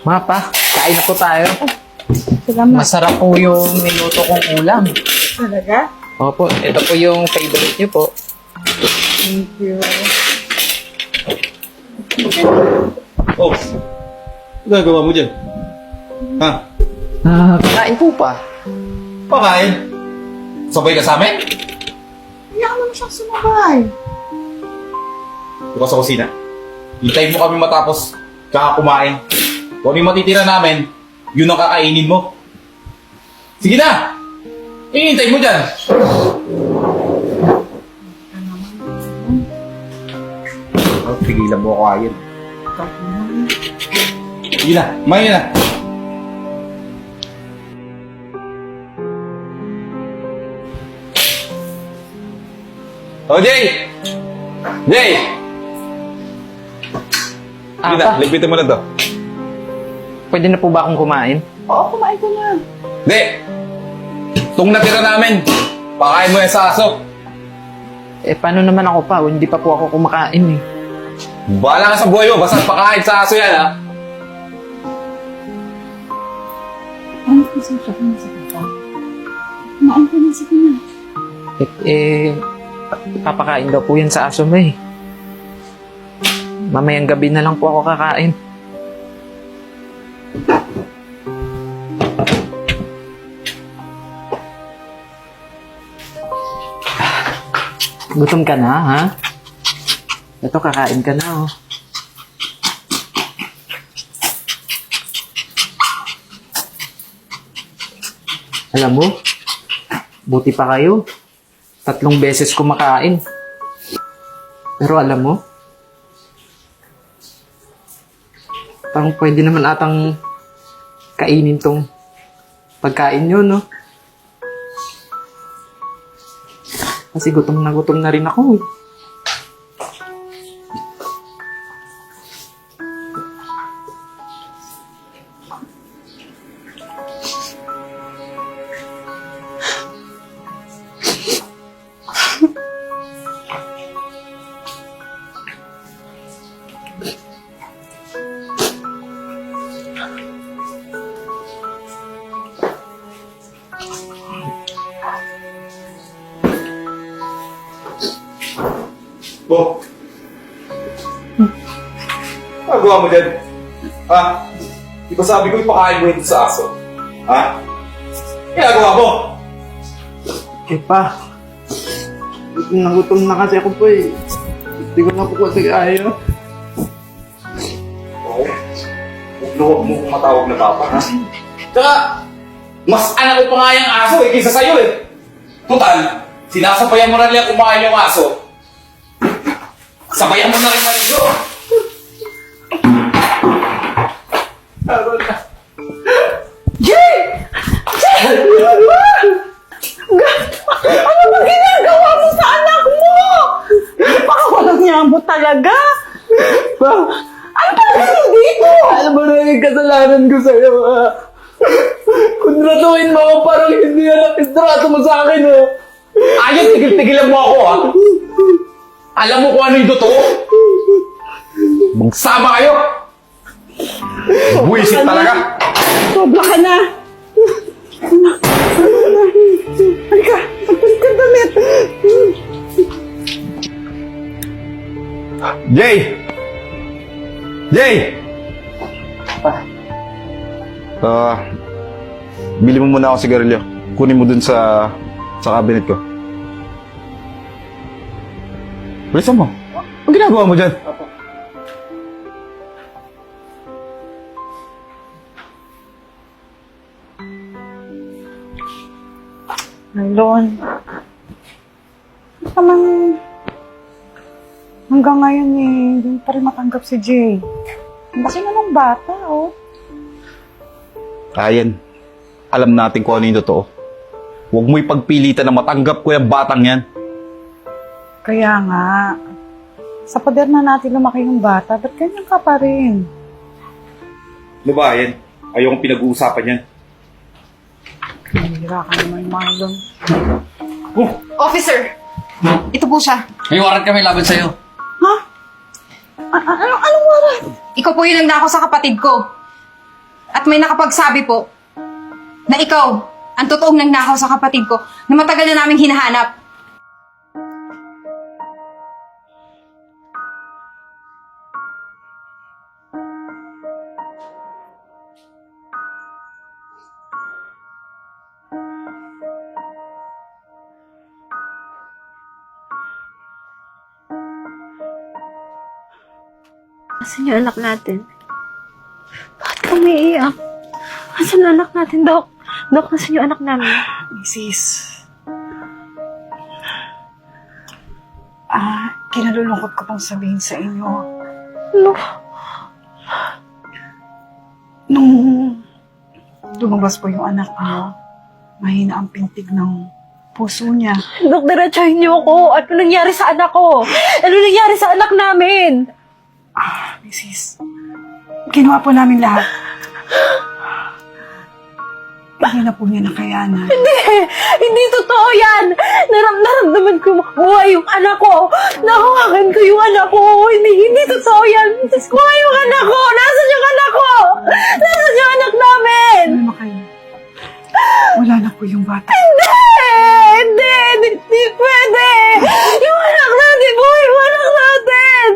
Mga pa, kain na po tayo. Salamat. Masarap po yung niluto kong ulam. Talaga? Opo, ito po yung favorite niyo po. Thank you. Oh, ano gagawa mo dyan? Ha? Kain po pa. Pakain? Sabay ka sa amin? Kaya naman siyang sumabay. Bukas sa kusina. Hintayin mo kami matapos kakakumain. Kung ano yung matitira namin, yun ang kakainin mo. Sige na! Hintayin mo dyan! Oh, pigilan mo ako ayun. Sige na, kumain na. Oh, Jay! Jay! Sige na, Pa, lipitin mo na to. pwede na po ba akong kumain? Oo, kumain ka na. Hindi! Itong natira namin, pakain mo yan sa aso. Paano naman ako pa? Hindi pa po ako kumakain eh. Bahala ka sa buhay mo, basta pakain sa aso yan, ha? Ano ka sa siya kung sa papa? Kumain ka na, sige na. Papakain daw po yan sa aso mo eh. Mamayang gabi na lang po ako kakain. Gutom ka na, ha? Ito, kakain ka na, oh. Alam mo, buti pa kayo. 3 beses kumakain. Pero alam mo, parang pwede naman atang kainin tong pagkain nyo, no? Kasi gutom na rin ako, eh. Bo! Ano gawa mo dyan? Ha? Di ba sabi ko ipakain mo ito sa aso? Ha? Ginagawa mo? Pa, gutom na kasi ako po, eh. Hindi ko na po kasi kaya. Oo. Huwag mo kung matawag na papa, ha? Tsaka, mas anak ko pa nga yung aso eh, kaysa sa'yo eh. Total, sinasabayan mo na nila kumain yung aso. Sabayan mo na rin maligo. Jay! Jay! Ano ba ginagawa mo sa anak mo? Baka walang nyambo talaga. Ano ba naman dito? Alam mo na yung kasalanan ko sa'yo, ha? Kung ratuin mo ako, parang hindi na istrato mo sa akin, ha? Ayun, tigil-tigilan mo ako, ha? Alam mo kung ano yung totoo? Magsama kayo! Buwisit talaga! Sobra ka na. Halika, magpalit ka damit. Jay! Jay! Bili mo muna ako sigarilyo. Kunin mo dun sa cabinet ko. Bilisan mo. Ang ginagawa mo dyan? Marlon. Naman, hanggang ngayon eh, hindi pa rin matanggap si Jay. Ang laki na ng bata, oh. Ryan, alam natin kung ano yung totoo. Huwag mo ipagpilitan na matanggap ko yung batang yan. Kaya nga, sa pader na natin lumaki yung bata, ba't ganyan ka pa rin? Ano ba yan? Ayokong pinag-uusapan yan. Hira ka naman, Marlon. Officer! Ito po siya. May warrant kami laban sa'yo. Ha? Anong waran? Ikaw po yung nagnakaw sa kapatid ko. At may nakapagsabi po na ikaw ang totoong nagnakaw sa kapatid ko na matagal na naming hinahanap. Asan yung anak natin? Bakit ka umiiyak? Asan yung anak natin, Dok? Dok, asan yung anak namin? Mrs. Kinalulungkot ko pang sabihin sa inyo. Ano? Nung lumabas po yung anak niyo, mahina ang pintig ng puso niya. Dok, diretsahin niyo ako. Ano nangyari sa anak ko? Ano nangyari sa anak namin? Mrs. Ginawa po namin lahat. Hindi na po niya nakayanan. Hindi totoo yan! Naramdaman ko buhay yung anak ko! Nahawakan ko yung anak ko! Hindi totoo yan! Diyos ko, yung anak ko! Nasaan yung anak ko? Nasaan yung anak namin? Ano kayo? Wala na po yung bata. Hindi pwede! Yung anak natin, buhay yung anak natin!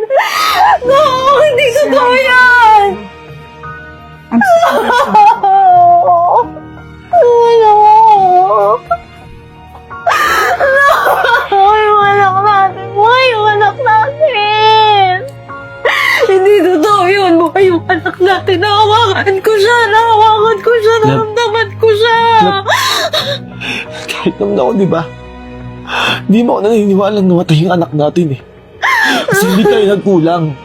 No, hindi totoo yan! I'm sorry. Yung anak natin! Buhay yung anak natin! Hindi totoo yun! Buhay yung anak natin! Nahawakan ko siya! Naramdaman ko siya! Kahit naman ako, di ba? Hindi mo ako naniniwalang namatay yung anak natin eh. Kasi hindi tayo nagkulang.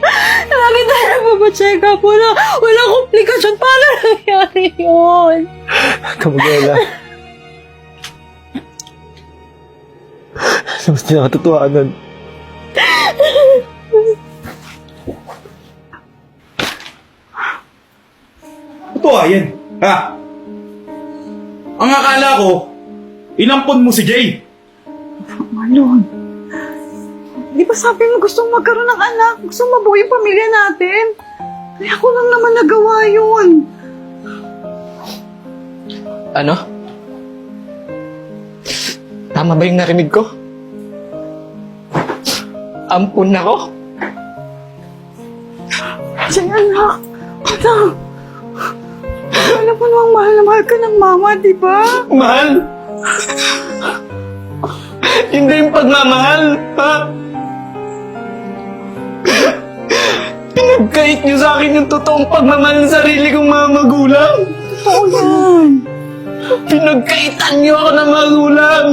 Lagi tayo nagpapacheck up. Walang komplikasyon. Paano nangyari yun? Kamagala. Sa mas nakatotohanan. Totoo yan. Ha? Ang akala ko, inampon mo si Jay. Malon. Di ba sabi mo gustong magkaroon ng anak? Gustong mabuo yung pamilya natin? Kaya ako lang naman nagawa yun. Ano? Tama ba yung narinig ko? Ampun na ko? Jay, anak. Anak. Alam mo namang mahal na mahal ka ng mama, di ba? Mahal? Hindi yung pagmamahal, ha? Pinagkait niyo sa akin yung totoong pagmamahal ng sarili kong mga magulang. Oo yan. Pinagkaitan niyo ako ng magulang.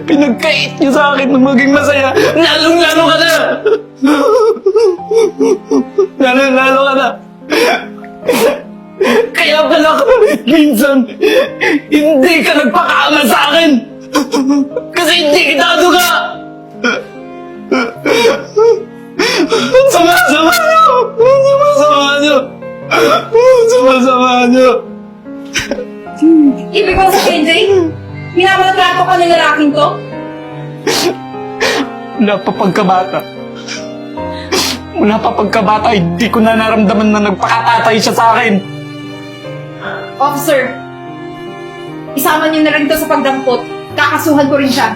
Pinagkait niyo sa akin na maging masaya. Lalong-lalo ka na! Lalong-lalo ka na! Kaya pala kahit minsan, hindi ka nagpakaama sa akin! Kasi hindi kita kasuka! Ang sama-sama niyo! Ang sama-sama niyo! Ang sama-sama niyo! Ibig mo sabihin, Jay? Minamaltrato ka ng lalaking to? Mula pa pagkabata. Mula pa pagkabata, hindi ko na naramdaman na nagpakatatay siya sa akin. Officer, isama niyo na rin ito sa pagdampot. Kakasuhan ko rin siya.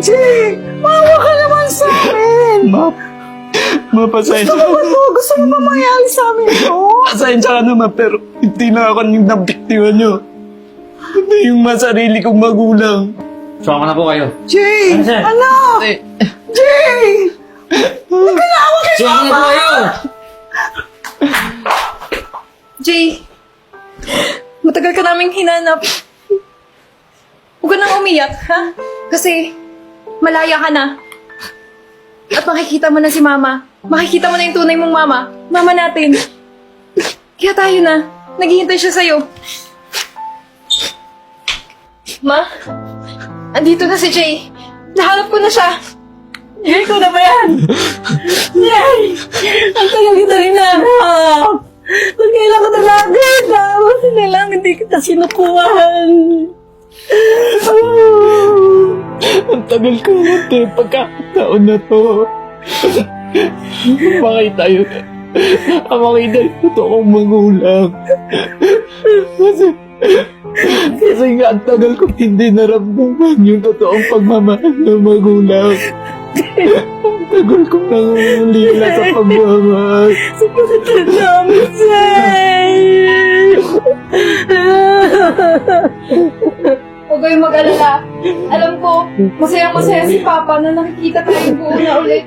Jay, maawa ka naman sa amin. Mapasensya. Gusto mo ba mangyari sa amin to? Pasensya ka naman, pero hindi na ako yung nabiktima nyo. Hindi yung masarili kong magulang. Sumama na po kayo. Jay, anak. Jay. Sumama na po kayo! Jay, matagal ka naming hinanap. Huwag ka nang umiyak, ha? Kasi malaya ka na. At makikita mo na si Mama. Makikita mo na yung tunay mong Mama. Mama natin. Kaya tayo na. Naghihintay siya sa'yo. Ma, andito na si Jay. Nahanap ko na siya. Jay, ikaw na ba yan? Jay! Ang tagal kita rin nahanap! Pag kailan ka talaga, tapos na lang hindi kita sinukuhan. Ang tagal ko natin pagkakataon na to. Bakit tayo ang makita yung totoong magulang. Kasi nga ang tagal ko hindi naramdaman yung totoong pagmamahal ng magulang. Ang tagal kong nangungulila sa pagmamahal. Sakit namin, Zay! Huwag kayong mag-alala. Alam ko, masayang-masaya si Papa na nakikita tayong buo na ulit.